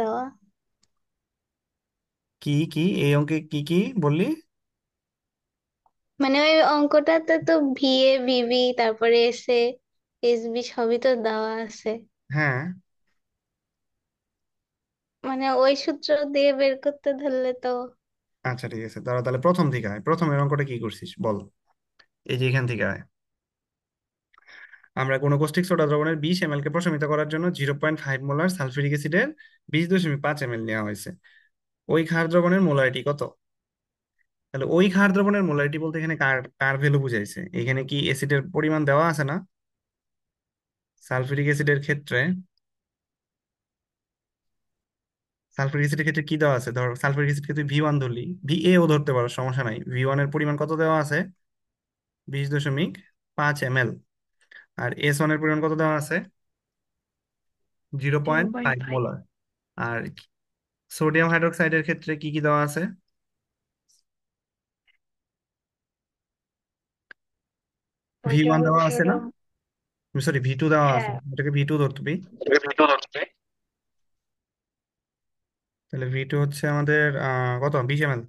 দেওয়া। কি কি এই অঙ্কে কি কি বললি? মানে ওই অঙ্কটাতে তো ভিএ ভিবি তারপরে এসে এসবি সবই তো দেওয়া আছে। হ্যাঁ। মানে ওই সূত্র দিয়ে বের করতে ধরলে তো। আচ্ছা ঠিক আছে, তাহলে তাহলে প্রথম থেকে আয়, প্রথমের অঙ্কটা কি করছিস বল। এই যে এখান থেকে আয়। আমরা কোনো কস্টিক সোডা দ্রবণের 20 ml কে প্রশমিত করার জন্য 0.5 মোলার সালফিউরিক অ্যাসিডের 20.5 ml নেওয়া হয়েছে। ওই ক্ষার দ্রবণের মোলারিটি কত? তাহলে ওই ক্ষার দ্রবণের মোলারিটি বলতে এখানে কার কার ভ্যালু বুঝাইছে? এখানে কি অ্যাসিডের পরিমাণ দেওয়া আছে না? সালফিউরিক অ্যাসিডের ক্ষেত্রে, সালফিউরিক অ্যাসিডের ক্ষেত্রে কি দেওয়া আছে? ধর সালফিউরিক অ্যাসিডকে তুই V1 ধরলি, VA ও ধরতে পারো, সমস্যা নাই। V1 এর পরিমাণ কত দেওয়া আছে? 20.5 ml। আর S1 এর পরিমাণ কত দেওয়া আছে? Zero zero point point five five molar. আর সোডিয়াম হাইড্রোক্সাইডের ক্ষেত্রে কি কি দেওয়া আছে? ওইটা V1 দেওয়া হচ্ছে আছে হলো। না? সরি, V2 দেওয়া আছে, হ্যাঁ। এটাকে V2 ধরতে। তাহলে V2 হচ্ছে আমাদের কত, 20 ml।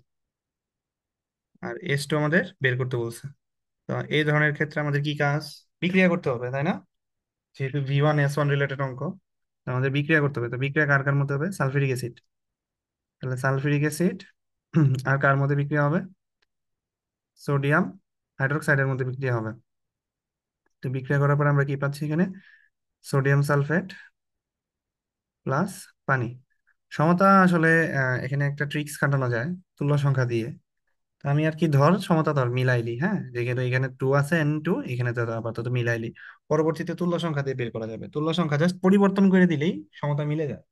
আর S2 আমাদের বের করতে বলছে। তো এই ধরনের ক্ষেত্রে আমাদের কি কাজ? বিক্রিয়া করতে হবে, তাই না? যেহেতু V1 S1 রিলেটেড অঙ্ক, তো আমাদের বিক্রিয়া করতে হবে। তো বিক্রিয়া কার কার মধ্যে হবে? Sulphuric acid. তাহলে সালফিউরিক অ্যাসিড আর কার মধ্যে বিক্রিয়া হবে? সোডিয়াম হাইড্রোক্সাইডের মধ্যে বিক্রিয়া হবে। তো বিক্রিয়া করার পর আমরা কি পাচ্ছি এখানে? সোডিয়াম সালফেট প্লাস পানি। সমতা আসলে এখানে একটা ট্রিক্স খাটানো যায় তুল্য সংখ্যা দিয়ে। তো আমি আর কি, ধর সমতা ধর মিলাইলি, হ্যাঁ, যেহেতু এখানে 2 আছে N2, এখানে তো আপাতত মিলাইলি। পরবর্তীতে তুল্য সংখ্যা দিয়ে বের করা যাবে, তুল্য সংখ্যা জাস্ট পরিবর্তন করে দিলেই সমতা মিলে যায়।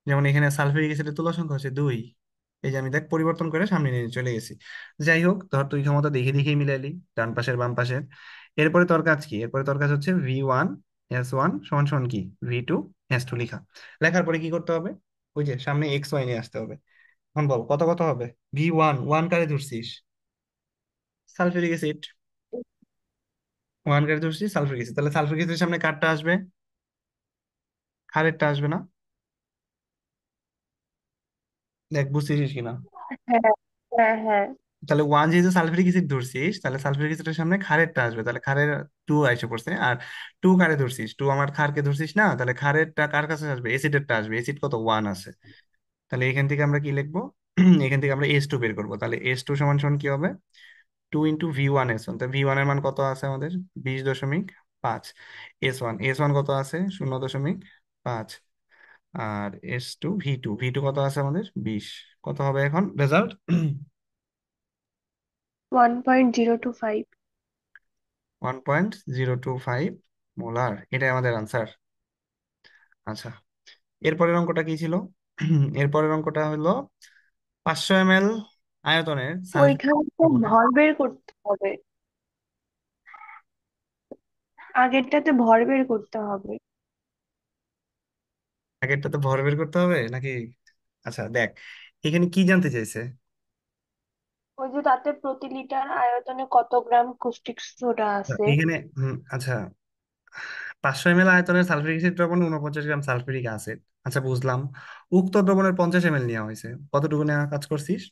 যেমন এখানে সালফিউরিক অ্যাসিডের তুল্য সংখ্যা হচ্ছে 2। এই যে আমি দেখ পরিবর্তন করে সামনে নিয়ে চলে গেছি। যাই হোক, ধর তুই ক্ষমতা দেখে দেখেই মিলাইলি ডান পাশের বাম পাশের। এরপরে তোর কাজ কি? এরপরে তোর কাজ হচ্ছে V1 S1 সমান সমান কি, V2 S2 লেখা। লেখার পরে কি করতে হবে? ওই যে সামনে XY নিয়ে আসতে হবে। এখন বল কত কত হবে। V1 ওয়ান কারে ধরছিস? Sulphuric acid. ওয়ান কারে ধরছিস সালফিউরিক অ্যাসিড, তাহলে সালফিউরিক অ্যাসিডের সামনে কারটা আসবে? ক্ষারেরটা আসবে না? দেখ বুঝছিস কিনা। হ্যাঁ, হ্যাঁ, হ্যাঁ। তাহলে ওয়ান যেহেতু সালফিউরিক অ্যাসিড ধরছিস, তাহলে সালফিউরিক অ্যাসিডের সামনে ক্ষারেরটা আসবে, তাহলে ক্ষারের 2 এসে পড়ছে। আর 2 কারে ধরছিস? 2 আমার ক্ষারকে ধরছিস না, তাহলে ক্ষারেরটা কার কাছে আসবে? অ্যাসিডেরটা আসবে। অ্যাসিড কত, 1 আছে। তাহলে এখান থেকে আমরা কি লিখবো? এখান থেকে আমরা S2 বের করবো। তাহলে S2 সমান সমান কি হবে? 2 × V1 S1। তো V1 এর মান কত আছে আমাদের? 20.5। S1 কত আছে? 0.5। আর V2 কত আছে আমাদের? 20। কত হবে এখন রেজাল্ট? 1.025। 1.025 মোলার, এটাই আমাদের আনসার। আচ্ছা, এরপরের অঙ্কটা কি ছিল? এরপরের অঙ্কটা হলো 500 ml আয়তনের সালফিউরিক ওইখানে তো দ্রবণে। ভর বের করতে হবে। আগেরটাতে ভর বের করতে হবে। আগেরটাতে ভর বের করতে হবে নাকি? আচ্ছা দেখ, এখানে কি জানতে চাইছে? ওই যে তাতে প্রতি লিটার আয়তনে কত গ্রাম কস্টিক সোডা আছে। এখানে আচ্ছা, 500 ml আয়তনের সালফিউরিক অ্যাসিড দ্রবণে 49 গ্রাম সালফিউরিক অ্যাসিড। আচ্ছা বুঝলাম। উক্ত দ্রবণের 50 ml নেওয়া হয়েছে। কতটুকু নেওয়া কাজ করছিস?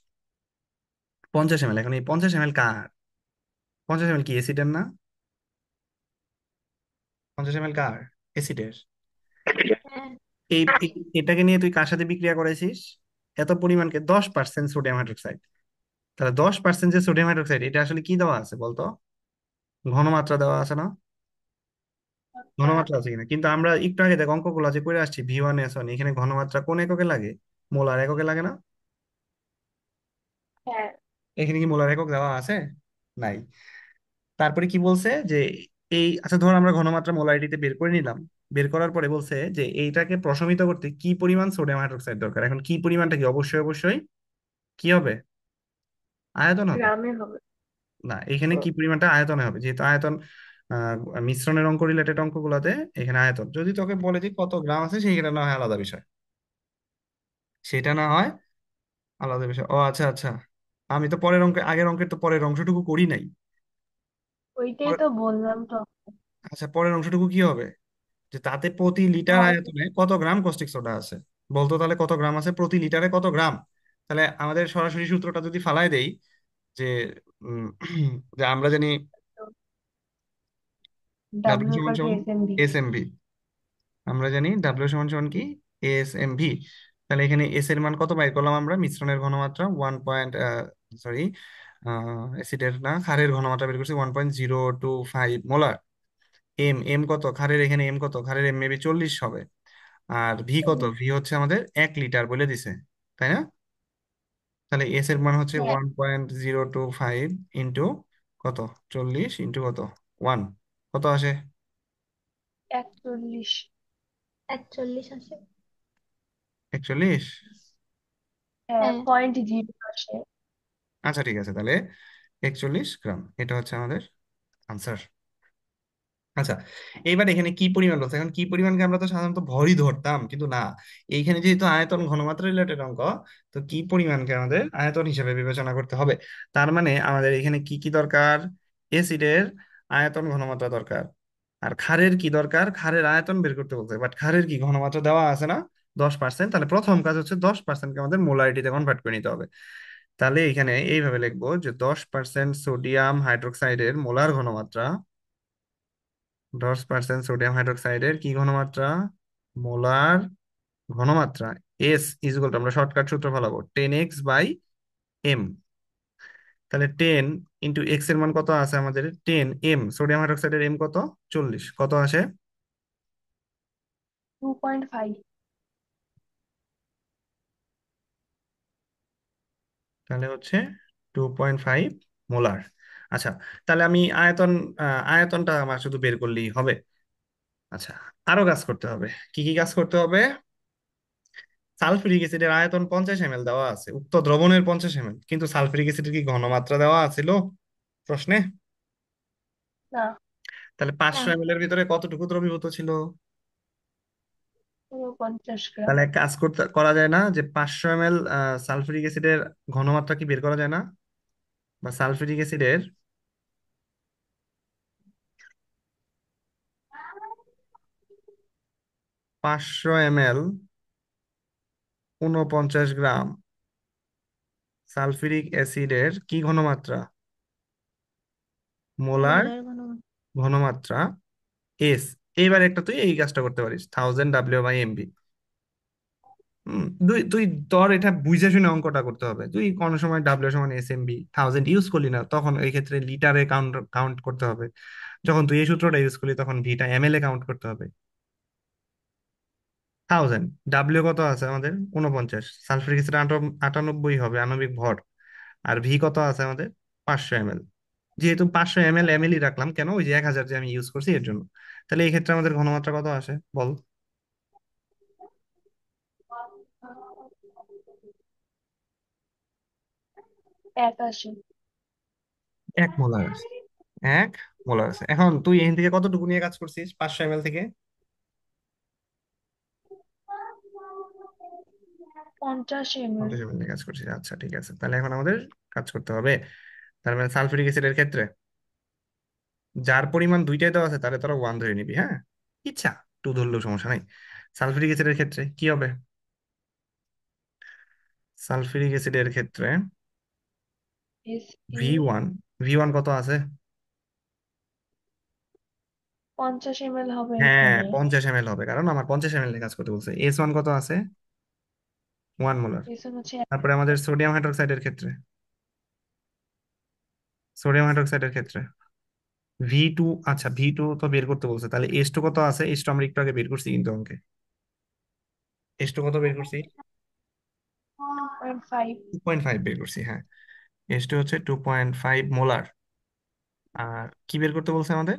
50 ml। এখন এই 50 ml কার? 50 ml কি অ্যাসিডের না? 50 ml কার? অ্যাসিডের। হ্যাঁ, এটাকে নিয়ে তুই কার সাথে বিক্রিয়া করেছিস? এত পরিমাণকে 10% সোডিয়াম হাইড্রোক্সাইড। তাহলে 10% যে সোডিয়াম হাইড্রোক্সাইড, এটা আসলে কি দেওয়া আছে বলতো? ঘনমাত্রা দেওয়া আছে না? হ্যাঁ, ঘনমাত্রা আছে কিনা, কিন্তু আমরা একটু আগে দেখ অঙ্কগুলো যে করে আসছি V1 S1, এখানে ঘনমাত্রা কোন এককে লাগে? মোলার এককে লাগে না? হ্যাঁ। এখানে কি মোলার একক দেওয়া আছে? নাই। তারপরে কি বলছে যে এই, আচ্ছা ধর আমরা ঘনমাত্রা মোলারিটিতে বের করে নিলাম। বের করার পরে বলছে যে এইটাকে প্রশমিত করতে কি পরিমাণ সোডিয়াম হাইড্রোক্সাইড দরকার। এখন কি পরিমাণটা কি, অবশ্যই অবশ্যই কি হবে? আয়তন হবে। গ্রামে হবে। না, এখানে কি পরিমাণটা আয়তনে হবে, যেহেতু আয়তন আহ মিশ্রণের অঙ্ক রিলেটেড অঙ্কগুলোতে এখানে আয়তন যদি তোকে বলে যে কত গ্রাম আছে, সেটা না হয় আলাদা বিষয়। সেটা না হয় আলাদা বিষয়। ও আচ্ছা আচ্ছা, আমি তো পরের অঙ্কে, আগের অঙ্কের তো পরের অংশটুকু করি নাই। ওইটাই পরে- তো বললাম তো। আচ্ছা, পরের অংশটুকু কি হবে? যে তাতে প্রতি লিটার ভর। আয়তনে কত গ্রাম কস্টিক সোডা আছে। বলতো তাহলে কত গ্রাম আছে, প্রতি লিটারে কত গ্রাম? তাহলে আমাদের সরাসরি সূত্রটা যদি ফালাই দেই, যে উম, যে আমরা জানি ডাব্লিউ ডাব্লিউ সমান ইকুয়াল টু সমান S M B. S M V. আমরা জানি ডাব্লিউ সমান সমান কি, এস এম ভি। তাহলে এখানে এস এর মান কত বাইর করলাম আমরা, মিশ্রণের ঘনমাত্রা 1 পয়েন্ট, সরি, অ্যাসিডের না, ক্ষারের ঘনমাত্রা বের করছি 1.025 মোলার। এম এম কত ক্ষারের, এখানে এম কত ক্ষারের, এম মেবি 40 হবে। আর ভি কত, ভি হচ্ছে আমাদের 1 লিটার বলে দিছে, তাই না? তাহলে এস এর মান হচ্ছে হ্যাঁ। 1.025 ইন্টু কত, 40 ইন্টু কত, 1, কত আসে? 41। 41 আছে। 41। হ্যাঁ, 0.0 আসে। আচ্ছা ঠিক আছে, তাহলে 41 গ্রাম, এটা হচ্ছে আমাদের আনসার। আচ্ছা, এইবার এখানে কি পরিমাণ বলছে, এখন কি পরিমাণকে আমরা তো সাধারণত ভরই ধরতাম, কিন্তু না, এইখানে যেহেতু আয়তন ঘনমাত্রা রিলেটেড অঙ্ক, তো কি পরিমাণকে আমাদের আয়তন হিসেবে বিবেচনা করতে হবে। তার মানে আমাদের এখানে কি কি দরকার, এসিডের আয়তন ঘনমাত্রা দরকার, আর ক্ষারের কি দরকার, ক্ষারের আয়তন বের করতে বলতে, বাট ক্ষারের কি ঘনমাত্রা দেওয়া আছে না, 10%। তাহলে প্রথম কাজ হচ্ছে 10%কে আমাদের মোলারিটিতে কনভার্ট করে নিতে হবে। তাহলে এখানে এইভাবে লিখবো যে 10% সোডিয়াম হাইড্রোক্সাইডের মোলার ঘনমাত্রা, 10% সোডিয়াম হাইড্রোক্সাইডের কি ঘনমাত্রা, মোলার ঘনমাত্রা, এস ইজ ইকুয়াল টু, আমরা শর্টকাট সূত্র ফলাবো, 10x/m। তাহলে 10 × x এর মান কত আছে আমাদের, 10 m, সোডিয়াম হাইড্রোক্সাইডের এম কত, 40, কত আসে? 2.5। তাহলে হচ্ছে 2.5 মোলার। আচ্ছা, তাহলে আমি আয়তন, আয়তনটা আমার শুধু বের করলেই হবে। আচ্ছা, আরো কাজ করতে হবে। কি কি কাজ করতে হবে? সালফিউরিক অ্যাসিডের আয়তন 50 ml দেওয়া আছে, উক্ত দ্রবণের 50 ml, কিন্তু সালফিউরিক অ্যাসিডের কি ঘনমাত্রা দেওয়া আছিল প্রশ্নে? না। তাহলে না, 500 ml এর ভিতরে কতটুকু দ্রবীভূত ছিল? 50 গ্রাম। তাহলে এক কাজ করতে করা যায় না, যে 500 ml সালফিউরিক অ্যাসিডের ঘনমাত্রা কি বের করা যায় না, বা সালফিউরিক অ্যাসিডের 500 ml 49 গ্রাম সালফিউরিক অ্যাসিডের কি ঘনমাত্রা, মোলার মোলার ঘনমাত্রা। ঘনমাত্রা, এস। এইবার একটা তুই এই কাজটা করতে পারিস, 1000 W/mv। তুই তুই তোর এটা বুঝে শুনে অঙ্কটা করতে হবে। তুই কোন সময় ডাব্লিউ সমান এস এম বি 1000 ইউজ করলি না, তখন এই ক্ষেত্রে লিটারে কাউন্ট কাউন্ট করতে হবে। যখন তুই এই সূত্রটা ইউজ করলি, তখন ভিটা এমএল এ কাউন্ট করতে হবে। 1000, ডাব্লিউ কত আছে আমাদের, 49, সালফিউরিক অ্যাসিড 98 হবে আণবিক ভর। আর ভি কত আছে আমাদের, 500 ml। যেহেতু 500 ml এমএলই রাখলাম কেন, ওই যে 1000 যে আমি ইউজ করছি এর জন্য। তাহলে এই ক্ষেত্রে আমাদের ঘনমাত্রা কত আসে বল? 81। 1 মোলার আছে, 1 মোলার আছে। এখন তুই এখান থেকে কতটুকু নিয়ে কাজ করছিস 500 ml থেকে? 50 ml। 50 ml নিয়ে কাজ করছিস, আচ্ছা ঠিক আছে। তাহলে এখন আমাদের কাজ করতে হবে। তার মানে সালফিউরিক অ্যাসিডের ক্ষেত্রে যার পরিমাণ দুইটাই দেওয়া আছে, তাহলে তোরা 1 ধরে নিবি, হ্যাঁ, ইচ্ছা 2 ধরলেও সমস্যা নাই। সালফিউরিক অ্যাসিডের ক্ষেত্রে কি হবে, সালফিউরিক অ্যাসিডের ক্ষেত্রে S A V one, V one কত আছে? 50 ml হবে হ্যাঁ, এখানে। 50 ml হবে, কারণ আমার 50 ml নিয়ে কাজ করতে বলছে। এস 1 কত আছে, 1 মোলার। এসন হচ্ছে তারপরে আমাদের সোডিয়াম হাইড্রোক্সাইডের ক্ষেত্রে, সোডিয়াম হাইড্রোক্সাইডের ক্ষেত্রে ভি 2, আচ্ছা ভি 2 তো বের করতে বলছে, তাহলে এস 2 কত আছে, এস 2 আমরা একটু আগে বের করছি কিন্তু অঙ্কে, এস 2 কত বের করছি, 2.5। 2.5 বের করছি, হ্যাঁ। এস 2 হচ্ছে 2.5 মোলার। আর কি বের করতে বলছে আমাদের,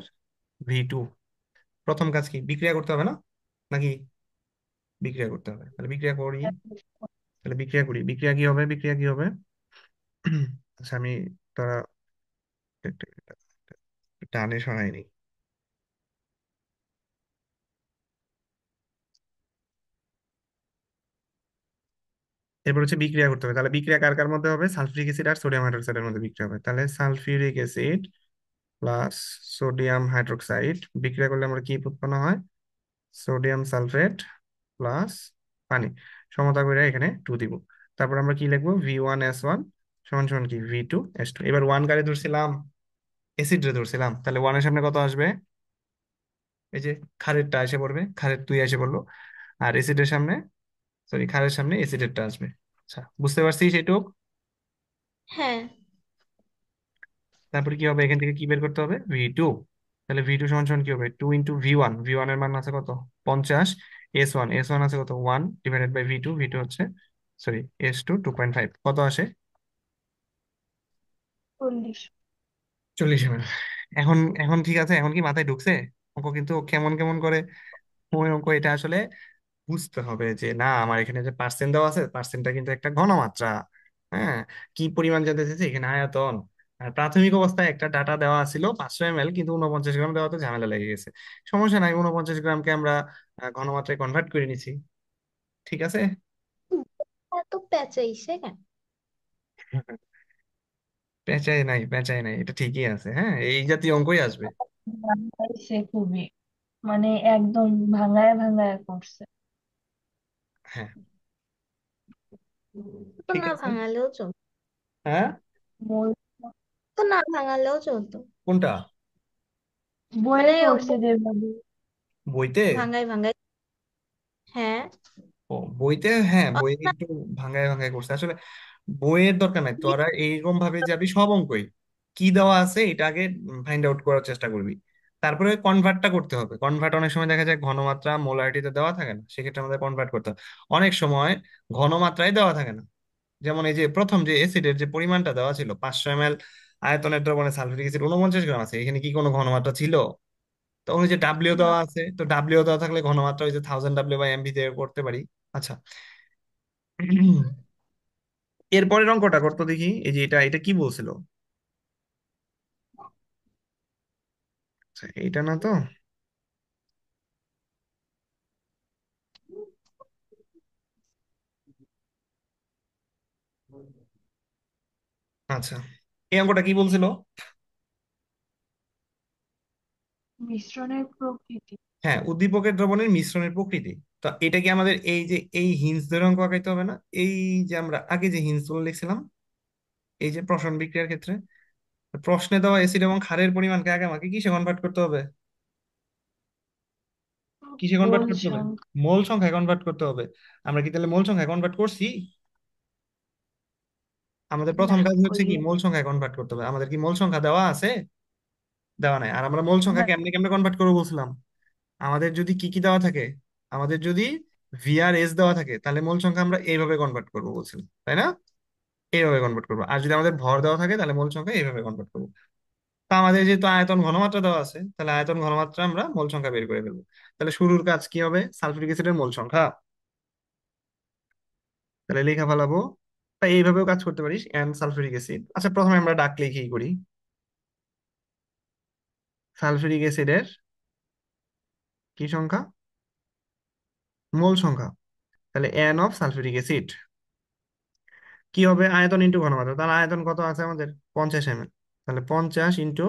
ভি 2। প্রথম কাজ কি, বিক্রিয়া করতে হবে না নাকি? বিক্রিয়া করতে হবে, তাহলে বিক্রিয়া করি। তাহলে বিক্রিয়া করি, বিক্রিয়া কি হবে, বিক্রিয়া কি হবে? আচ্ছা, আমি তারা টানে সরাইনি। এরপর হচ্ছে বিক্রিয়া করতে হবে। তাহলে বিক্রিয়া কার কার মধ্যে হবে, সালফিউরিক অ্যাসিড আর সোডিয়াম হাইড্রোক্সাইডের মধ্যে বিক্রিয়া হবে। তাহলে sulphuric acid plus sodium hydroxide বিক্রিয়া করলে আমরা কি উৎপন্ন হয়, সোডিয়াম সালফেট প্লাস পানি। সমতা করে এখানে টু দিব। তারপর আমরা কি লিখবো, V1S1 সমান সমান কি V2S2। এবার ওয়ান কারে ধরছিলাম, অ্যাসিড রে ধরছিলাম, তাহলে ওয়ানের সামনে কত আসবে? এই যে ক্ষারেরটা এসে পড়বে, ক্ষারের তুই এসে পড়লো। আর অ্যাসিডের সামনে, সরি ক্ষারের সামনে অ্যাসিডেরটা আসবে। আচ্ছা, বুঝতে পারছিস এটুক? হ্যাঁ। তারপরে কি হবে, এখান থেকে কি বের করতে হবে, V2। তাহলে V2 সমান সমান কি হবে, 2 × V1, V1 এর মান আছে কত, 50। S1 আছে কত, 1 / V2, V2 হচ্ছে, সরি S2 2.5, কত আসে, 40। 40 ml। এখন এখন ঠিক আছে, এখন কি মাথায় ঢুকছে? অঙ্ক কিন্তু কেমন কেমন করে ওই অঙ্ক, এটা আসলে বুঝতে হবে যে না, আমার এখানে যে পার্সেন্ট দেওয়া আছে, পার্সেন্টটা কিন্তু একটা ঘনমাত্রা। হ্যাঁ, কি পরিমাণ জানতে চাইছে এখানে, আয়তন। আর প্রাথমিক অবস্থায় একটা ডাটা দেওয়া ছিল 500 ml, কিন্তু 49 গ্রাম দেওয়াতে ঝামেলা লেগে গেছে। সমস্যা নাই, 49 গ্রামকে আমরা ঘনমাত্রায় কনভার্ট করে নিছি। ঠিক আছে। এত প্যাচাইছে কেন? পেঁচাই নাই, পেঁচাই নাই, এটা ঠিকই আছে। হ্যাঁ, এই জাতীয় অঙ্কই আসবে। ভাঙাইছে খুবই, মানে একদম ভাঙায় ভাঙায় করছে। হ্যাঁ, তো ঠিক না আছে। ভাঙালেও চলতো। হ্যাঁ, বই তো না ভাঙালেও চলতো। কোনটা? বইয়ে মানে পড়ছে যেভাবে। বইতে? ভাঙাই ভাঙাই। হ্যাঁ। ও, বইতে, হ্যাঁ বই একটু ভাঙায় ভাঙায় করছে আসলে। বইয়ের দরকার নাই, তোরা এইরকম ভাবে যাবি সব অঙ্কই, কি দেওয়া আছে এটা আগে ফাইন্ড আউট করার চেষ্টা করবি। তারপরে কনভার্টটা করতে হবে। কনভার্ট অনেক সময় দেখা যায় ঘনমাত্রা মোলারিটিতে দেওয়া থাকে না, সেক্ষেত্রে আমাদের কনভার্ট করতে হবে। অনেক সময় ঘনমাত্রায় দেওয়া থাকে না। যেমন এই যে প্রথম যে এসিডের যে পরিমাণটা দেওয়া ছিল, 500 ml আয়তনের দ্রবণে সালফিউরিক অ্যাসিড 49 গ্রাম আছে, এখানে কি কোনো ঘনমাত্রা ছিল? তো ওই যে ডাব্লিউ না। দেওয়া আছে, তো ডাব্লিউ দেওয়া থাকলে ঘনমাত্রা ওই যে 1000 W/MV দিয়ে করতে পারি। আচ্ছা, এরপরের অঙ্কটা করতো দেখি, এই যে এটা এটা কি বলছিল? আচ্ছা, এইটা না তো। আচ্ছা, এই অঙ্কটা কি বলছিল? মিশ্রণের প্রকৃতি। হ্যাঁ, উদ্দীপকের দ্রবণের মিশ্রণের প্রকৃতি। তো এটা কি আমাদের এই যে এই হিন্স ধরে অঙ্ক আঁকাইতে হবে না? এই যে আমরা আগে যে হিন্স গুলো লিখছিলাম, এই যে প্রসরণ বিক্রিয়ার ক্ষেত্রে প্রশ্নে দেওয়া অ্যাসিড এবং ক্ষারের পরিমাণকে আগে আমাকে কিসে কনভার্ট করতে হবে? কিসে কনভার্ট মোল করতে হবে? সংখ্যা। মোল সংখ্যায় কনভার্ট করতে হবে। আমরা কি তাহলে মোল সংখ্যায় কনভার্ট করছি? আমাদের না, প্রথম কাজ হচ্ছে করি কি, নাই। মোল সংখ্যায় কনভার্ট করতে হবে। আমাদের কি মোল সংখ্যা দেওয়া আছে? দেওয়া নাই। আর আমরা মোল সংখ্যা না। কেমনে কেমনে কনভার্ট করবো বলছিলাম? আমাদের যদি কি কি দেওয়া থাকে, আমাদের যদি VRS দেওয়া থাকে, তাহলে মোল সংখ্যা আমরা এইভাবে কনভার্ট করবো বলছিলাম, তাই না? এইভাবে কনভার্ট করবো। আর যদি আমাদের ভর দেওয়া থাকে, তাহলে মোল সংখ্যা এইভাবে কনভার্ট করবো। তা আমাদের যেহেতু আয়তন ঘনমাত্রা দেওয়া আছে, তাহলে আয়তন ঘনমাত্রা আমরা মোল সংখ্যা বের করে ফেলবো। তাহলে শুরুর কাজ কি হবে, সালফিউরিক অ্যাসিডের মোল সংখ্যা। তাহলে লেখা ফেলাবো। তাই এইভাবেও কাজ করতে পারিস, এন সালফিউরিক অ্যাসিড। আচ্ছা, প্রথমে আমরা ডাক লিখেই করি, সালফিউরিক অ্যাসিডের কি সংখ্যা, মোল সংখ্যা। তাহলে এন অফ সালফিউরিক অ্যাসিড কি হবে, আয়তন ইন্টু ঘনমাত্রা। তাহলে আয়তন কত আছে আমাদের, 50 ml। তাহলে 50 ×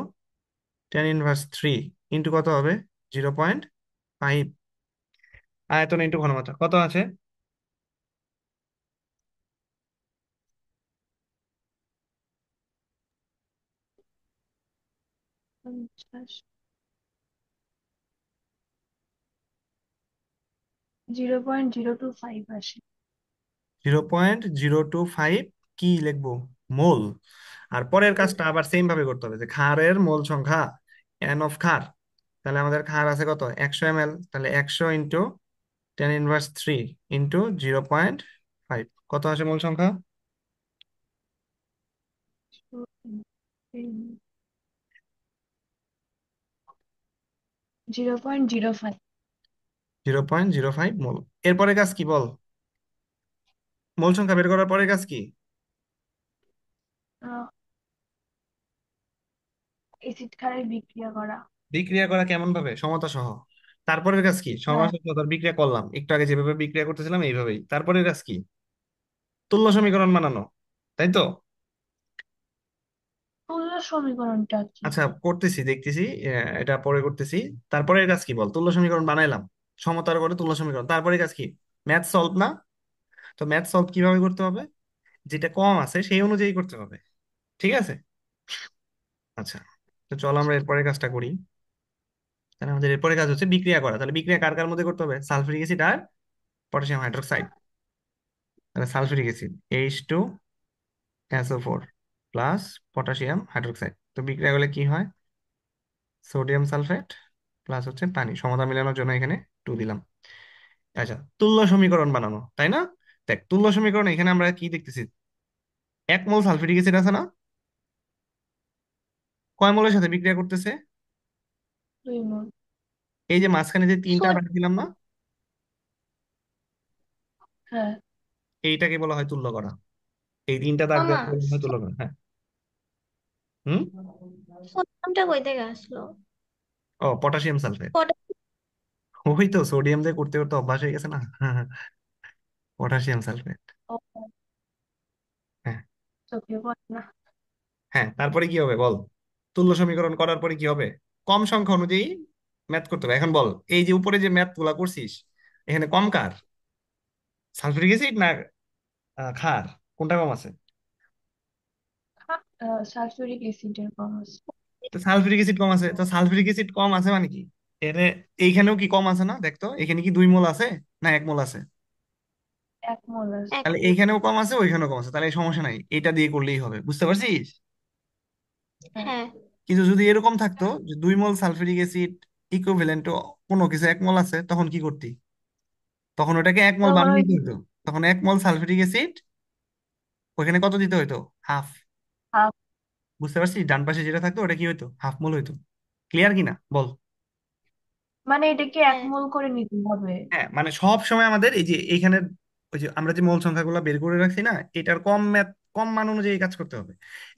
10⁻³ ইন্টু কত হবে, 0.5। আয়তন ইন্টু ঘনমাত্রা কত আছে, 50, 0.025 আসে। 0.025 কি লিখবো, মোল। আর পরের কাজটা আবার সেম ভাবে করতে হবে, যে ক্ষারের মোল সংখ্যা, এন অফ ক্ষার। তাহলে আমাদের ক্ষার আছে কত, 100 ml। তাহলে 100 × 10⁻³ ইন্টু 0.5, কত আসে মোল সংখ্যা? 0.05। 0.05 মোল। এরপরে কাজ কি বল, মোল সংখ্যা বের করার পরের কাজ কি? এসিড ক্ষারের বিক্রিয়া করা। বিক্রিয়া করা কেমন ভাবে, সমতা সহ। তারপরের কাজ কি, হ্যাঁ। সমতা সহ বিক্রিয়া করলাম একটু আগে যেভাবে বিক্রিয়া করতেছিলাম এইভাবেই। তারপরের কাজ কি, তুল্য সমীকরণ বানানো, তাই তো? তুল্য সমীকরণটা কি? আচ্ছা, করতেছি দেখতেছি, এটা পরে করতেছি। তারপরের কাজ কি বল, তুল্য সমীকরণ বানাইলাম, সমতার করে তুল্য সমীকরণ, তারপরে কাজ কি, ম্যাথ সলভ না? তো ম্যাথ সলভ কিভাবে করতে হবে? যেটা কম আছে সেই অনুযায়ী করতে হবে। ঠিক আছে। আচ্ছা, তো চলো আমরা এরপরের কাজটা করি। তাহলে আমাদের এরপরের কাজ হচ্ছে বিক্রিয়া করা। তাহলে বিক্রিয়া কার কার মধ্যে করতে হবে? সালফিউরিক অ্যাসিড আর পটাশিয়াম হাইড্রোক্সাইড। তাহলে sulphuric acid H2SO4 plus potassium hydroxide. তো বিক্রিয়া করলে কি হয়? সোডিয়াম সালফেট প্লাস হচ্ছে পানি, সমতা মেলানোর জন্য এখানে 2 দিলাম। আচ্ছা, তুল্য সমীকরণ বানানো, তাই না? দেখ, তুল্য সমীকরণ এখানে আমরা কি দেখতেছি? 1 মোল সালফিউরিক অ্যাসিড আছে না? কয় মোলের সাথে বিক্রিয়া করতেছে? 2 মোল। এই যে মাঝখানে যে 3টা দাগ সোডিয়াম। দিলাম না, হ্যাঁ। এইটাকে বলা হয় তুল্য করা। এই 3টা দাগ মামা, দেওয়াকে বলা হয় তুল্য করা। হ্যাঁ। হুম। সোডিয়ামটা কই থেকে আসলো? ও, পটাশিয়াম সালফেট। পটাশিয়াম। ওই তো সোডিয়াম দিয়ে করতে করতে অভ্যাস হয়ে গেছে না। Potassium sulphate. ও, হ্যাঁ। চোখে পড়ে না। হ্যাঁ, তারপরে কি হবে বল? তুল্য সমীকরণ করার পরে কি হবে? কম সংখ্যা অনুযায়ী ম্যাথ করতে হবে। এখন বল, এই যে উপরে যে ম্যাথ গুলা করছিস, এখানে কম কার? সালফিউরিক অ্যাসিড না ক্ষার? কোনটা কম আছে? সালফিউরিক অ্যাসিডের কম আছে। তো সালফিউরিক অ্যাসিড কম আছে, তো সালফিউরিক অ্যাসিড কম আছে মানে কি? এর এইখানেও কি কম আছে না? দেখতো এখানে কি 2 মোল আছে না 1 মোল আছে? 1 মোল আছে। এক। তাহলে এইখানেও কম আছে, ওইখানেও কম আছে, তাহলে এই সমস্যা নাই, এটা দিয়ে করলেই হবে। বুঝতে পারছিস? হ্যাঁ। হ্যাঁ। কিন্তু যদি এরকম থাকতো যে 2 মোল সালফিউরিক অ্যাসিড ইকুইভ্যালেন্ট কোনো কিছু 1 মোল আছে, তখন কি করতি? তখন ওটাকে 1 মোল তখন বানিয়ে ওই দিতে হতো। তখন 1 মোল সালফিউরিক অ্যাসিড ওখানে কত দিতে হতো? হাফ। হাফ। বুঝতে পারছিস? ডান পাশে যেটা থাকতো ওটা কি হতো? হাফ মোল হইতো। ক্লিয়ার কিনা বল? মানে এটাকে এক হ্যাঁ। মোল করে নিতে হবে। হ্যাঁ, মানে সব সময় আমাদের এই যে এইখানে ওই যে আমরা যে মোল সংখ্যাগুলো বের করে রাখছি না, এটার কম ম্যাথ, কম মান অনুযায়ী কাজ করতে হবে।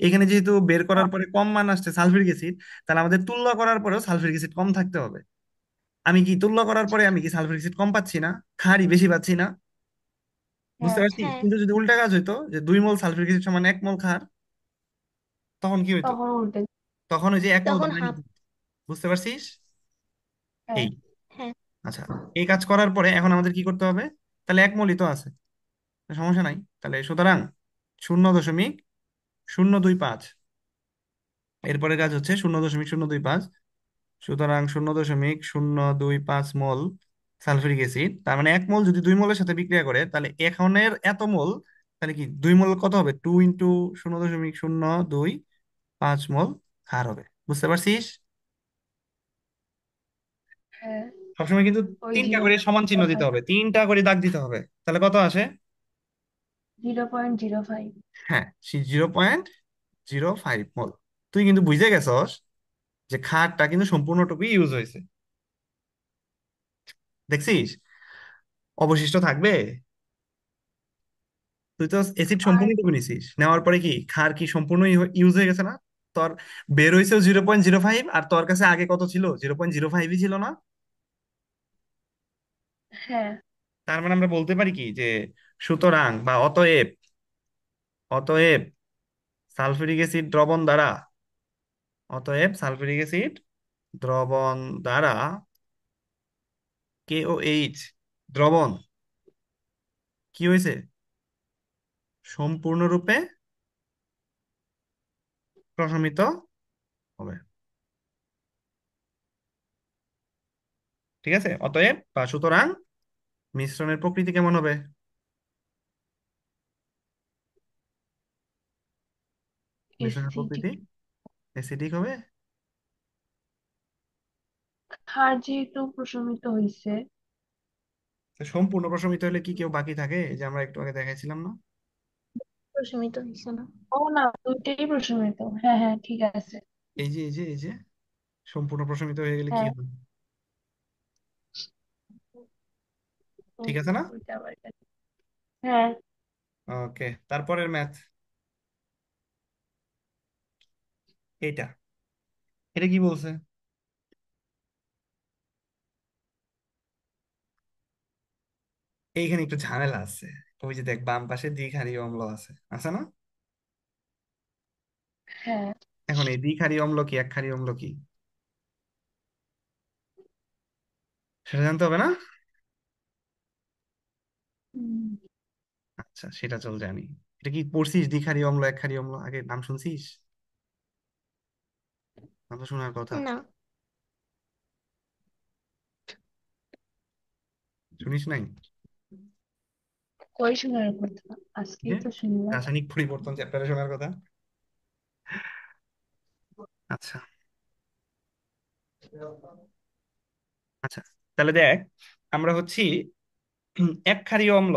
এখানে যেহেতু বের করার পরে কম মান আসছে সালফিউরিক অ্যাসিড, তাহলে আমাদের তুল্য করার পরেও সালফিউরিক অ্যাসিড কম থাকতে হবে। আমি কি তুল্য করার পরে আমি কি সালফিউরিক অ্যাসিড কম পাচ্ছি না? খারই বেশি পাচ্ছি না? বুঝতে হ্যাঁ। পারছিস? হ্যাঁ, কিন্তু যদি উল্টা কাজ হইতো যে 2 মোল সালফিউরিক অ্যাসিড সমান 1 মোল খার, তখন কি হইতো? তখন উল্টে। তখন ওই যে 1 মোল তখন বানাই হাফ। নিত। বুঝতে পারছিস? হ্যাঁ। এই। হ্যাঁ। আচ্ছা, এই কাজ করার পরে এখন আমাদের কি করতে হবে? তাহলে 1 মোলই তো আছে, সমস্যা নাই। তাহলে সুতরাং 0.025। এরপরে কাজ হচ্ছে 0.025। সুতরাং 0.025 মোল সালফিউরিক অ্যাসিড, তার মানে 1 মোল যদি 2 মোলের সাথে বিক্রিয়া করে, তাহলে এখনের এত মোল, তাহলে কি 2 মোল কত হবে? 2 × 0.025 মোল ক্ষার হবে। বুঝতে পারছিস? হ্যাঁ। সবসময় কিন্তু ওই 3টা জিরো করে সমান চিহ্ন পয়েন্ট দিতে ফাইভ। হবে, 3টা করে দাগ দিতে হবে। তাহলে কত আসে? 0.05। হ্যাঁ, 0.05 মোল। তুই কিন্তু বুঝে গেছস যে খারটা কিন্তু সম্পূর্ণটুকুই ইউজ হয়েছে। দেখছিস? অবশিষ্ট থাকবে। তুই তো অ্যাসিড আর সম্পূর্ণটুকু নিছিস, নেওয়ার পরে কি খার কি সম্পূর্ণ ইউজ হয়ে গেছে না? তোর বের হয়েছেও 0.05, আর তোর কাছে আগে কত ছিল? 0.05ই ছিল না? হ্যাঁ। তার মানে আমরা বলতে পারি কি যে সুতরাং বা অতএব, অতএব সালফিউরিক অ্যাসিড দ্রবণ দ্বারা, অতএব সালফিউরিক অ্যাসিড দ্রবণ দ্বারা KOH দ্রবণ কি হয়েছে? সম্পূর্ণরূপে প্রশমিত হবে। ঠিক আছে, অতএব বা সুতরাং মিশ্রণের প্রকৃতি কেমন হবে? মিশ্রণের এসিডিক। প্রকৃতি অ্যাসিডিক হবে। ক্ষার যেহেতু প্রশমিত হয়েছে। তো সম্পূর্ণ প্রশমিত হলে কি কেউ বাকি থাকে? এই যে আমরা একটু আগে দেখাইছিলাম না? প্রশমিত হয়েছে না। ও না, দুইটাই প্রশমিত। হ্যাঁ হ্যাঁ, ঠিক আছে। এই যে সম্পূর্ণ প্রশমিত হয়ে গেলে কি হ্যাঁ। হবে? ও, ঠিক আছে না? ওইটা আবার হ্যাঁ। ওকে, তারপরের ম্যাথ এইটা। এটা কি বলছে? এইখানে একটু ঝামেলা আছে। ওই যে দেখ, বাম পাশে দ্বিক্ষারীয় অম্ল আছে, আছে না? হ্যাঁ। এখন এই দ্বিক্ষারীয় অম্ল কি একক্ষারীয় অম্ল কি, সেটা জানতে হবে না? হুম, আচ্ছা, সেটা চল জানি। এটা কি পড়ছিস, দ্বিক্ষারী অম্ল একক্ষারী অম্ল আগে নাম শুনছিস? নাম তো শোনার কথা। না। শুনিস নাই? কই শোনার কথা? যে আজকেই তো শুনলাম। রাসায়নিক পরিবর্তন চ্যাপ্টারে শোনার কথা। আচ্ছা। আচ্ছা, তাহলে দেখ, আমরা হচ্ছি এক ক্ষারীয় অম্ল,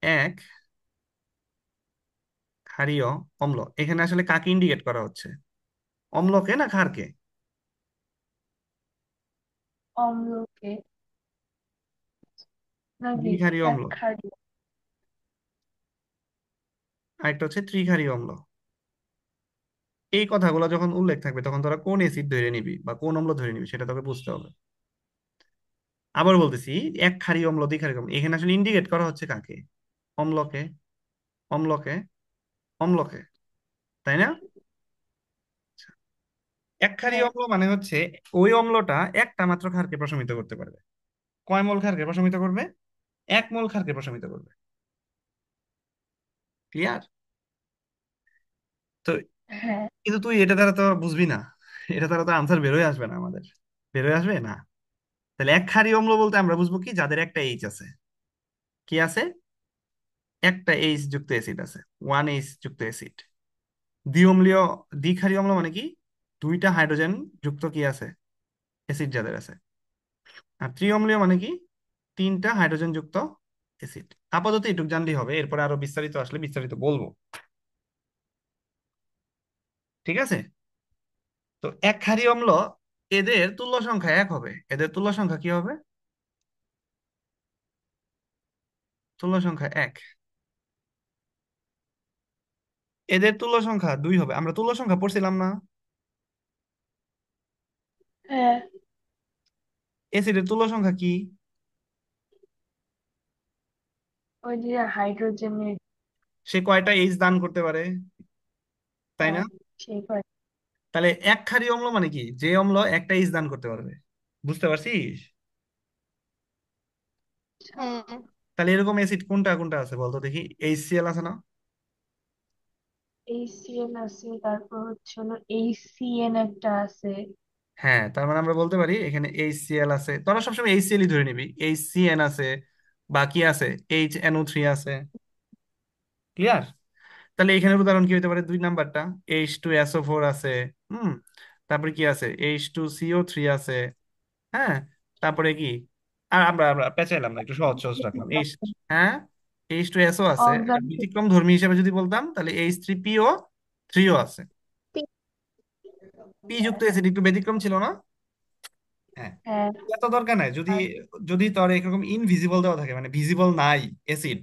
এক ক্ষারীয় অম্ল। এখানে আসলে কাকে ইন্ডিকেট করা হচ্ছে, অম্লকে না ক্ষারকে? অম্লকে নাকি দ্বিক্ষারীয় এক অম্ল, খাড়ি? আরেকটা হচ্ছে ত্রিক্ষারীয় অম্ল। এই কথাগুলো যখন উল্লেখ থাকবে তখন তোরা কোন অ্যাসিড ধরে নিবি বা কোন অম্ল ধরে নিবি সেটা তোকে বুঝতে হবে। আবার বলতেছি, এক ক্ষারীয় অম্ল দ্বিক্ষারীয় অম্ল, এখানে আসলে ইন্ডিকেট করা হচ্ছে কাকে? অম্লকে, অম্লকে, অম্লকে, তাই না? এক ক্ষারীয় হ্যাঁ, অম্ল মানে হচ্ছে ওই অম্লটা একটা মাত্র ক্ষারকে প্রশমিত করতে পারবে। কয় মোল ক্ষারকে প্রশমিত করবে? এক মোল ক্ষারকে প্রশমিত করবে। ক্লিয়ার? তো হ্যাঁ। কিন্তু তুই এটা দ্বারা তো বুঝবি না, এটা দ্বারা তো আনসার বেরোয় আসবে না আমাদের, বেরোয় আসবে না। তাহলে এক ক্ষারীয় অম্ল বলতে আমরা বুঝবো কি, যাদের একটা এইচ আছে। কি আছে? একটা এইচ যুক্ত অ্যাসিড আছে, ওয়ান এইচ যুক্ত অ্যাসিড। দ্বিঅম্লীয়, দ্বিক্ষারীয় অম্ল মানে কি, দুইটা হাইড্রোজেন যুক্ত কি আছে, অ্যাসিড যাদের আছে। আর ত্রিঅম্লীয় মানে কি, তিনটা হাইড্রোজেন যুক্ত অ্যাসিড। আপাতত এটুক জানলেই হবে, এরপরে আরো বিস্তারিত আসলে বিস্তারিত বলবো। ঠিক আছে? তো এক ক্ষারীয় অম্ল, এদের তুল্য সংখ্যা এক হবে। এদের তুল্য সংখ্যা কি হবে? তুল্য সংখ্যা এক। এদের তুল্য সংখ্যা দুই হবে। আমরা তুল্য সংখ্যা পড়ছিলাম না? হ্যাঁ, অ্যাসিডের তুল্য সংখ্যা কি? ওই যে হাইড্রোজেনের। সে কয়টা এইচ দান করতে পারে, তাই না? হ্যাঁ, সেই কয়। তাহলে এক ক্ষারীয় অম্ল মানে কি, যে অম্ল একটা এইচ দান করতে পারবে। বুঝতে পারছিস? হ্যাঁ। তাহলে এরকম অ্যাসিড কোনটা কোনটা আছে বলতো দেখি, HCl আছে না? HCl আছে, তারপর হচ্ছে হলো HCN একটা আছে। হ্যাঁ, তার মানে আমরা বলতে পারি এখানে HCl আছে, তোরা সবসময় HCl ই ধরে নিবি। HCN আছে, বাকি আছে HNO3 আছে। ক্লিয়ার? তাহলে এখানের উদাহরণ কি হতে পারে, দুই নাম্বারটা, H2SO4 আছে। হুম। তারপরে কি আছে, H2CO3 আছে। হ্যাঁ। তারপরে কি, আর আমরা আমরা পেঁচাইলাম না, একটু সহজ সহজ রাখলাম। হ্যাঁ, H2SO আছে। আর অক্সালিক। ব্যতিক্রম ধর্মী হিসেবে যদি বলতাম তাহলে H3PO3ও আছে। পি যুক্ত অ্যাসিড একটু ব্যতিক্রম ছিল না? হ্যাঁ। হ্যাঁ। এত দরকার নাই, যদি আর যদি তোর এরকম ইনভিজিবল দেওয়া থাকে, মানে ভিজিবল নাই অ্যাসিড,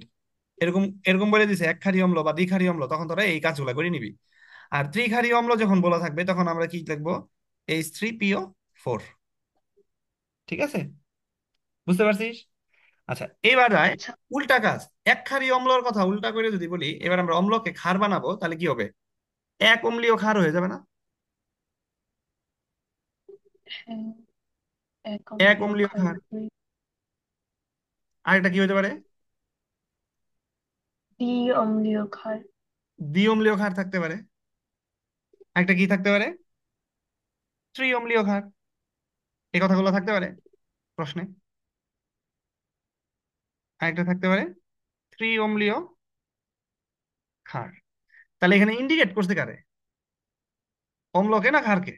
এরকম এরকম বলে দিছে এক ক্ষারীয় অম্ল বা দ্বিক্ষারীয় অম্ল, তখন তোরা এই কাজগুলো করে নিবি। আর ত্রিক্ষারীয় অম্ল যখন বলা থাকবে তখন আমরা কি লিখবো, H3PO4। ঠিক আছে? বুঝতে পারছিস? আচ্ছা, এবার যায় আচ্ছা। উল্টা কাজ। এক ক্ষারীয় অম্লর কথা উল্টা করে যদি বলি, এবার আমরা অম্লকে ক্ষার বানাবো, তাহলে কি হবে? এক অম্লীয় ক্ষার হয়ে যাবে না? হ্যাঁ, এক এক অম্লীয় অম্লীয় ক্ষার ক্ষার। আরেকটা কি হতে পারে? দ্বি অম্লীয় ক্ষার। দ্বি অম্লীয় ক্ষার থাকতে পারে। আরেকটা কি থাকতে পারে? ত্রি অম্লীয় ক্ষার। এই কথাগুলো থাকতে পারে প্রশ্নে। আরেকটা থাকতে পারে ত্রি অম্লীয় ক্ষার। তাহলে এখানে ইন্ডিকেট করতে কারে, অম্লকে না ক্ষারকে?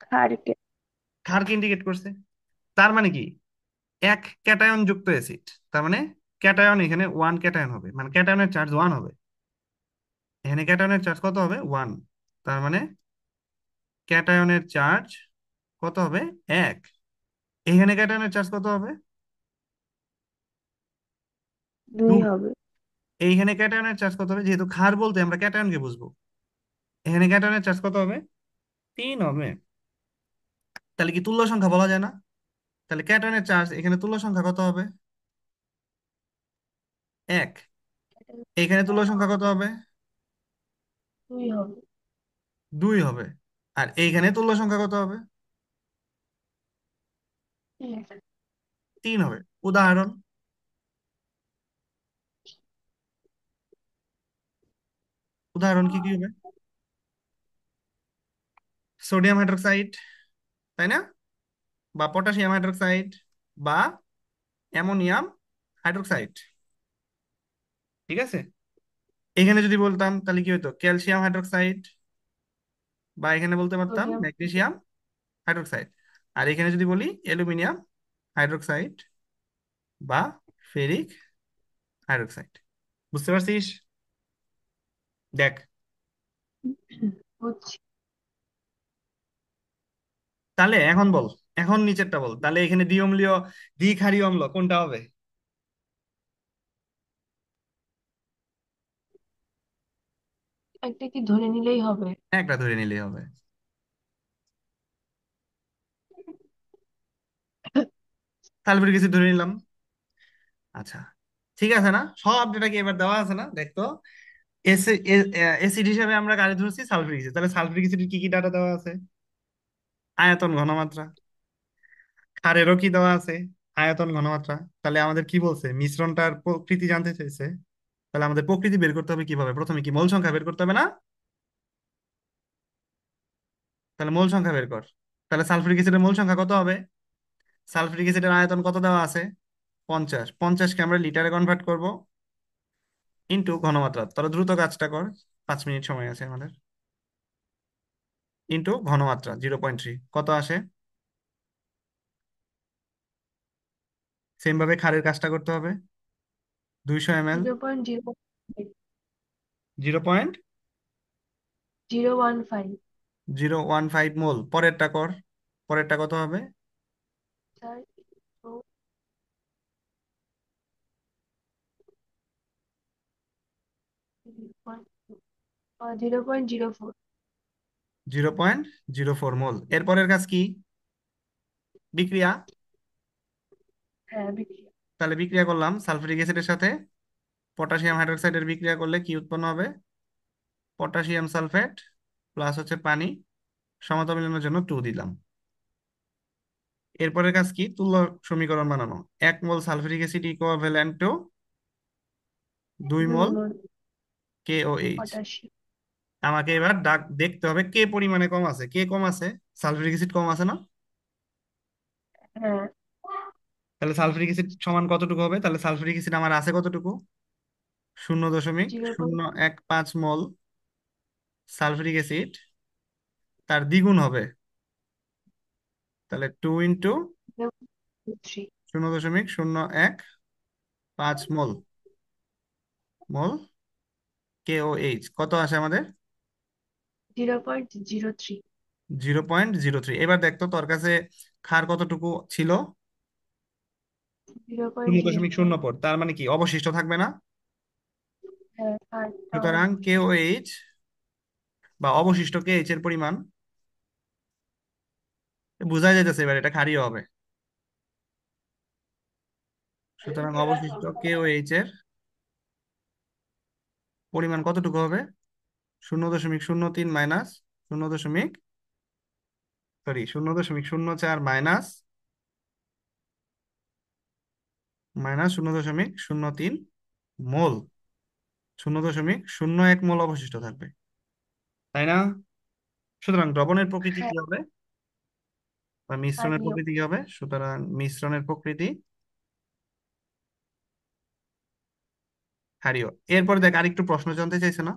ক্ষারকে। ক্ষারকে ইন্ডিকেট করছে। তার মানে কি, এক ক্যাটায়ন যুক্ত অ্যাসিড, তার মানে ক্যাটায়ন এখানে ওয়ান ক্যাটায়ন হবে, মানে ক্যাটায়নের চার্জ ওয়ান হবে। এখানে ক্যাটায়নের চার্জ কত হবে, ওয়ান। তার মানে ক্যাটায়নের চার্জ কত হবে, এক। এখানে ক্যাটায়নের চার্জ কত হবে, দুই দুই। হবে। এইখানে ক্যাটায়নের চার্জ কত হবে, যেহেতু ক্ষার বলতে আমরা ক্যাটায়নকে বুঝবো, এখানে ক্যাটায়নের চার্জ কত হবে, তিন হবে। তাহলে কি তুল্য সংখ্যা বলা যায় না? তাহলে ক্যাটায়নের চার্জ এখানে তুল্য সংখ্যা কত হবে, এক। এখানে তুল্য সংখ্যা কত হবে, দুই হবে। দুই হবে। আর এইখানে তুল্য সংখ্যা কত হবে, এক। তিন হবে। উদাহরণ, উদাহরণ কি কি হবে? সোডিয়াম হাইড্রোক্সাইড, তাই না? বা পটাশিয়াম হাইড্রোক্সাইড, বা অ্যামোনিয়াম হাইড্রোক্সাইড। ঠিক আছে, এখানে যদি বলতাম তাহলে কি হতো? ক্যালসিয়াম হাইড্রোক্সাইড, বা এখানে বলতে পারতাম সোডিয়াম। Magnesium hydroxide. আর এখানে যদি বলি অ্যালুমিনিয়াম হাইড্রোক্সাইড বা ফেরিক হাইড্রোক্সাইড। বুঝতে পারছিস? দেখ, বুঝছি। তাহলে এখন বল, এখন নিচেরটা বল, তাহলে এখানে দ্বিঅম্লীয় দ্বিক্ষারীয় অম্ল কোনটা হবে? একটা কি ধরে নিলেই হবে? একটা ধরে নিলেই হবে। সালফিউরিক অ্যাসিড ধরে নিলাম। আচ্ছা, ঠিক আছে না? সব ডেটা কি এবার দেওয়া আছে না? দেখতো, অ্যাসিড হিসেবে আমরা কারে ধরছি? Sulphuric acid. তাহলে সালফিউরিক অ্যাসিডের কি কি ডাটা দেওয়া আছে? আয়তন, ঘনমাত্রা। ক্ষারেরও কি দেওয়া আছে? আয়তন, ঘনমাত্রা। তাহলে আমাদের কি বলছে? মিশ্রণটার প্রকৃতি জানতে চাইছে। তাহলে আমাদের প্রকৃতি বের করতে হবে কিভাবে? প্রথমে কি মোল সংখ্যা বের করতে হবে না? তাহলে মোল সংখ্যা বের কর। তাহলে সালফিউরিক অ্যাসিডের মোল সংখ্যা কত হবে? সালফিউরিক অ্যাসিডের আয়তন কত দেওয়া আছে? 50। 50কে আমরা লিটারে কনভার্ট করব, ইন্টু ঘনমাত্রা। তাহলে দ্রুত কাজটা কর, 5 মিনিট সময় আছে আমাদের। ইন্টু ঘনমাত্রা 0.3, কত আসে? সেম ভাবে ক্ষারের কাজটা করতে হবে। 200 ml, 0.015। 0.015। 0.015 মোল। পরেরটা কর, পরেরটা কত হবে? স্যার, তো 0.04। 0.04 মোল। এরপরের কাজ কি? বিক্রিয়া। হ্যাঁ, বিক্রিয়া। তাহলে বিক্রিয়া করলাম সালফিউরিক অ্যাসিডের সাথে পটাশিয়াম হাইড্রোক্সাইডের। বিক্রিয়া করলে কি উৎপন্ন হবে? পটাশিয়াম সালফেট প্লাস হচ্ছে পানি, সমতা মিলানোর জন্য 2 দিলাম। এরপরের কাজ কি? তুল্য সমীকরণ বানানো। 1 mole sulphuric acid equivalent to 2 mole 2 mole KOH। Potassium. আমাকে এবার ডাক দেখতে হবে কে পরিমাণে কম আছে। কে কম আছে? সালফিউরিক অ্যাসিড কম আছে না? হ্যাঁ। তাহলে সালফিউরিক অ্যাসিড সমান কতটুকু হবে? তাহলে সালফিউরিক অ্যাসিড আমার আছে কতটুকু? 0.015 মোল সালফিউরিক অ্যাসিড, তার দ্বিগুণ হবে। তাহলে 3। 2 × 0.015 মোল, মোল KOH কত আসে আমাদের? 0.03। 0.03। এবার দেখতো তোর কাছে ক্ষার কতটুকু ছিল? জিরো শূন্য পয়েন্ট জিরো দশমিক ফোর শূন্য ফোর তার মানে কি অবশিষ্ট থাকবে না? হ্যাঁ, আটটা সুতরাং KOH বা অবশিষ্ট KH এর পরিমাণ বোঝা যাইতেছে, এবার এটা ক্ষারীয় হবে। সুতরাং অবশিষ্ট KOH এর পরিমাণ কতটুকু হবে? 0.03 মাইনাস 0.04 মাইনাস 0.03 মোল, 0.01 মোল অবশিষ্ট থাকবে, তাই না? সুতরাং দ্রবণের প্রকৃতি হ্যাঁ, কি হবে? বা মিশ্রণের ক্ষারীয়। প্রকৃতি কি হবে? সুতরাং মিশ্রণের প্রকৃতি ক্ষারীয়। এরপর দেখ, আরেকটু প্রশ্ন জানতে চাইছে না,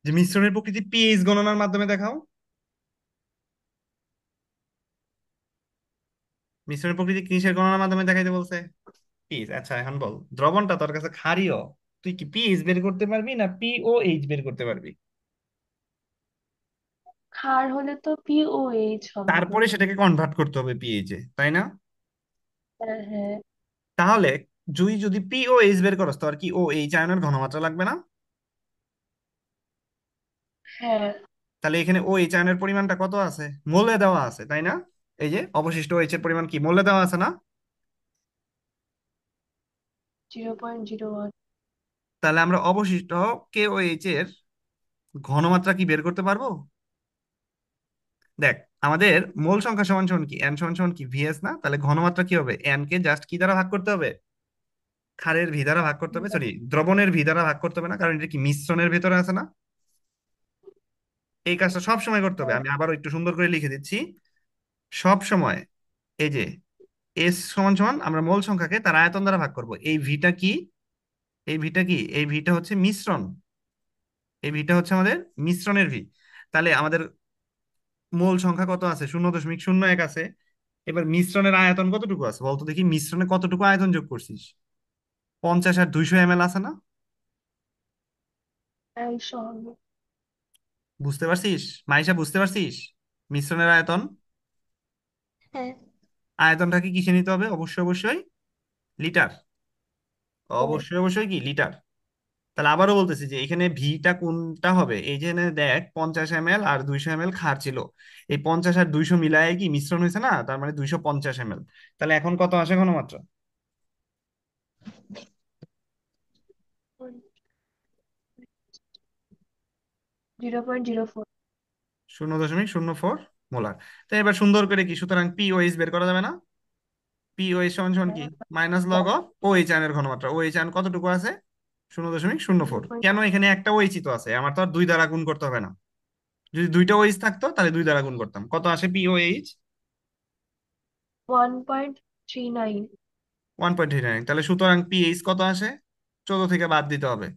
যে মিশ্রণের প্রকৃতি পিএইচ গণনার মাধ্যমে দেখাও। মিশ্রণের প্রকৃতি কিসের গণনার মাধ্যমে দেখাইতে বলছে? পিএইচ। আচ্ছা, এখন বল, দ্রবণটা তোর কাছে ক্ষারীয়, তুই কি পিএইচ বের করতে পারবি না পিওএইচ বের করতে পারবি? ক্ষার হলে তো পিওএইচ হবে। তারপরে সেটাকে কনভার্ট করতে হবে পিএইচ এ, তাই না? হ্যাঁ, হ্যাঁ। তাহলে তুই যদি পিওএইচ বের করস, তো আর কি OH আয়নের ঘনমাত্রা লাগবে না? হ্যাঁ। তাহলে এখানে OH আয়নের পরিমাণটা কত আছে? মোলে দেওয়া আছে, তাই না? এই যে অবশিষ্ট OH এর পরিমাণ কি মোলে দেওয়া আছে না? 0.01। তাহলে আমরা অবশিষ্ট KOH এর ঘনমাত্রা কি বের করতে পারবো? দেখ, আমাদের মোল সংখ্যা সমান সমান কি? n সমান সমান কি VS না? তাহলে ঘনমাত্রা কি হবে? n কে জাস্ট কি দ্বারা ভাগ করতে হবে? ক্ষারের ভি দ্বারা ভাগ করতে হবে, সরি দ্রবণের ভি দ্বারা ভাগ করতে হবে না, কারণ এটা কি মিশ্রণের ভেতরে আছে না। এই কাজটা সব সময় করতে হবে, আমি আবারও একটু সুন্দর করে লিখে দিচ্ছি। সব সময় এই যে এস সমান সমান আমরা মোল সংখ্যাকে তার আয়তন দ্বারা ভাগ করব। এই ভিটা কি, এই ভিটা কি, এই ভিটা হচ্ছে মিশ্রণ, এই ভিটা হচ্ছে আমাদের মিশ্রণের ভি। তাহলে আমাদের মোল সংখ্যা কত আছে, 0.01 আছে। এবার মিশ্রণের আয়তন কতটুকু আছে বলতো দেখি, মিশ্রণে কতটুকু আয়তন যোগ করছিস? 50 আর 200 ml আছে না? 100 হবে। বুঝতে পারছিস মাইশা, বুঝতে পারছিস মিশ্রণের আয়তন? হ্যাঁ। আয়তনটাকে কিসে নিতে হবে? অবশ্যই অবশ্যই লিটার, ও, অবশ্যই অবশ্যই কি লিটার। তাহলে আবারও বলতেছি যে এখানে ভিটা কোনটা হবে, এই যে এখানে দেখ 50 ml আর 200 ml ক্ষার ছিল, এই 50 আর 200 মিলায় কি মিশ্রণ হয়েছে না, তার মানে 250 ml। তাহলে এখন কত আসে ঘনমাত্রা? 0.04। 0.04 মোলার। তো এবার সুন্দর করে কি, সুতরাং পিওএইচ বের করা যাবে না? পিওএইচ সমান সমান কি, মাইনাস লগ অফ ওএইচ আয়নের ঘনমাত্রা। ওএইচ আয়ন কতটুকু আছে? 0.04। কেন, এখানে একটা ওএইচ তো আছে, আমার তো আর দুই দ্বারা গুণ করতে হবে না। যদি দুইটা ওএইচ থাকতো তাহলে দুই দ্বারা গুণ করতাম। কত আসে পিওএইচ? 1.39। 1.39। তাহলে সুতরাং পিএইচ কত আসে? 14 থেকে বাদ দিতে হবে,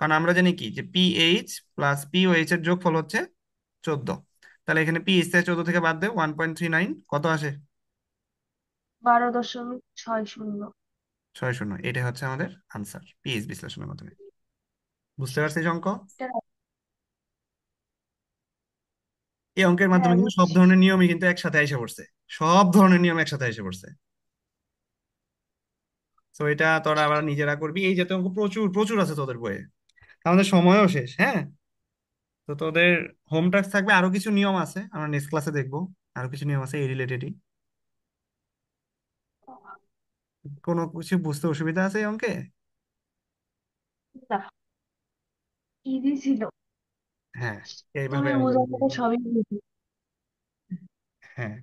কারণ আমরা জানি কি যে পিএইচ প্লাস পিওএইচ এর যোগফল হচ্ছে 14। তাহলে এখানে পিএইচ থেকে 14 থেকে বাদ দেও, 1.39 কত আসে? 12.60। 60। এটা হচ্ছে আমাদের আনসার পিএইচ বিশ্লেষণের মাধ্যমে। বুঝতে পারছিস অঙ্ক? এই অঙ্কের হ্যাঁ, মাধ্যমে কিন্তু সব বুঝছি। ধরনের নিয়মই কিন্তু একসাথে এসে পড়ছে, সব ধরনের নিয়ম একসাথে এসে পড়ছে। তো এটা তোরা আবার নিজেরা করবি, এই জাতীয় অঙ্ক প্রচুর প্রচুর আছে তোদের বইয়ে। আমাদের সময়ও শেষ, হ্যাঁ। তো তোদের হোম টাস্ক থাকবে, আরো কিছু নিয়ম আছে, আমরা নেক্সট ক্লাসে দেখবো। আরো কিছু নিয়ম আছে এই রিলেটেডই। কোনো কিছু বুঝতে অসুবিধা আছে এই অঙ্কে? না, ইজি ছিল। হ্যাঁ, এইভাবে তুমি আমাদের বোঝাতে সবই বুঝি। হ্যাঁ।